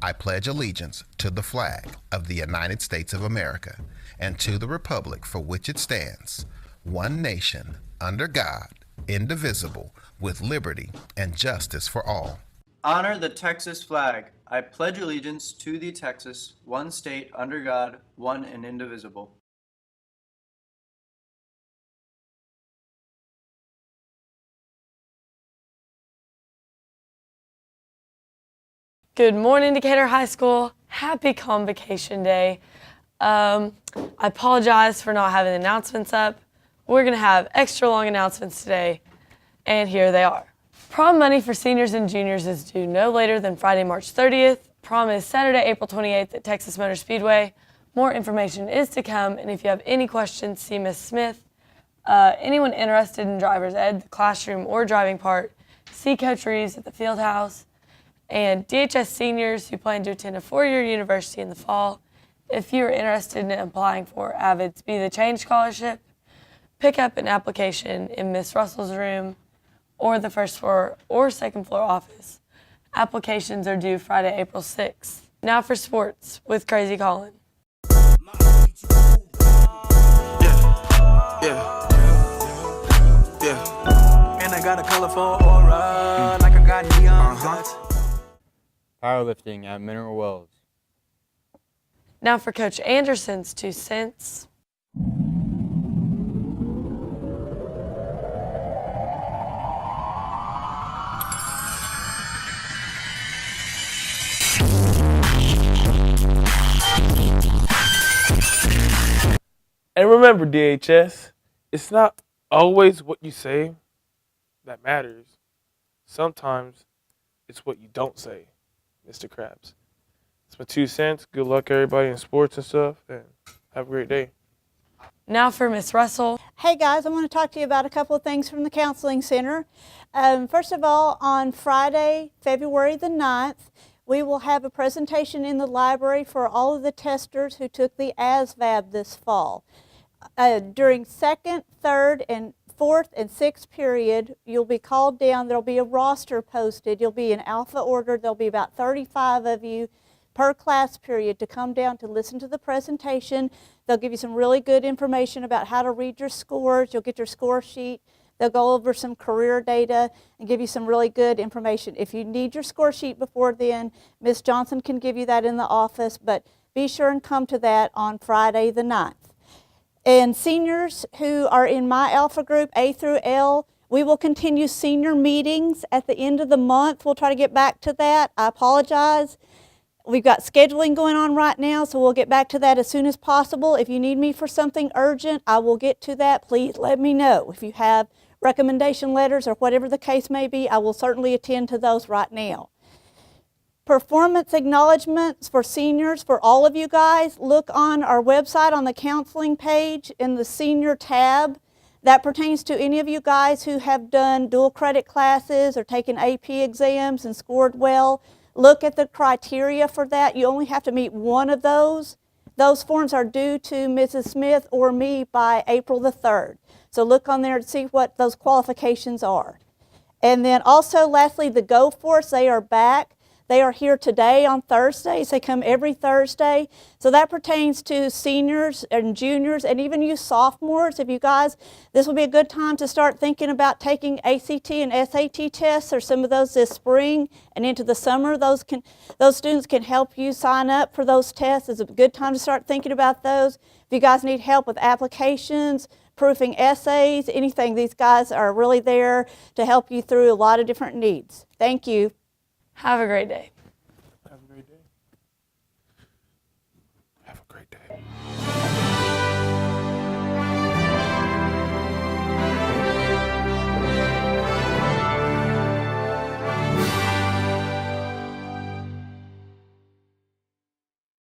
I pledge allegiance to the flag of the United States of America and to the republic for which it stands, one nation, under God, indivisible, with liberty and justice for all. Honor the Texas flag. I pledge allegiance to the Texas, one state, under God, one and indivisible. Good morning, Decatur High School. Happy Convocation Day. I apologize for not having the announcements up. We're going to have extra long announcements today, and here they are. Prom money for seniors and juniors is due no later than Friday, March 30th. Prom is Saturday, April 28th at Texas Motor Speedway. More information is to come, and if you have any questions, see Ms. Smith. Anyone interested in driver's ed, the classroom or driving part, see Coach Reeves at the field house. And DHS seniors who plan to attend a four-year university in the fall, if you are interested in applying for AVID's Be the Change Scholarship, pick up an application in Miss Russell's room or the first floor or second floor office. Applications are due Friday, April 6th. Now for sports with Crazy Colin. Yeah. And I got a colorful aura, like I got neon dots. Powerlifting at Mineral Wells. Now for Coach Anderson's 2 cents. And remember, DHS, it's not always what you say that matters. Sometimes it's what you don't say, Mr. Krabs. It's my 2 cents. Good luck, everybody, in sports and stuff, and have a great day. Now for Miss Russell. Hey guys, I want to talk to you about a couple of things from the Counseling Center. First of all, on Friday, February the 9th, we will have a presentation in the library for all of the testers who took the ASVAB this fall. During second, third, and fourth and sixth period, you'll be called down. There'll be a roster posted. You'll be in alpha order. There'll be about 35 of you per class period to come down to listen to the presentation. They'll give you some really good information about how to read your scores. You'll get your score sheet. They'll go over some career data and give you some really good information. If you need your score sheet before then, Ms. Johnson can give you that in the office, but be sure and come to that on Friday the 9th. And seniors who are in my alpha group, A through L, we will continue senior meetings at the end of the month. We'll try to get back to that. I apologize. We've got scheduling going on right now, so we'll get back to that as soon as possible. If you need me for something urgent, I will get to that. Please let me know. If you have recommendation letters or whatever the case may be, I will certainly attend to those right now. Performance acknowledgments for seniors, for all of you guys, look on our website on the counseling page in the senior tab. That pertains to any of you guys who have done dual credit classes or taken AP exams and scored well. Look at the criteria for that. You only have to meet one of those. Those forms are due to Mrs. Smith or me by April the 3rd. So look on there to see what those qualifications are. And then also, lastly, the Go Force, they are back. They are here today on Thursdays. They come every Thursday. So that pertains to seniors and juniors and even you sophomores. If you guys, this will be a good time to start thinking about taking ACT and SAT tests or some of those this spring and into the summer. Those students can help you sign up for those tests. It's a good time to start thinking about those. If you guys need help with applications, proofing essays, anything, these guys are really there to help you through a lot of different needs. Thank you. Have a great day.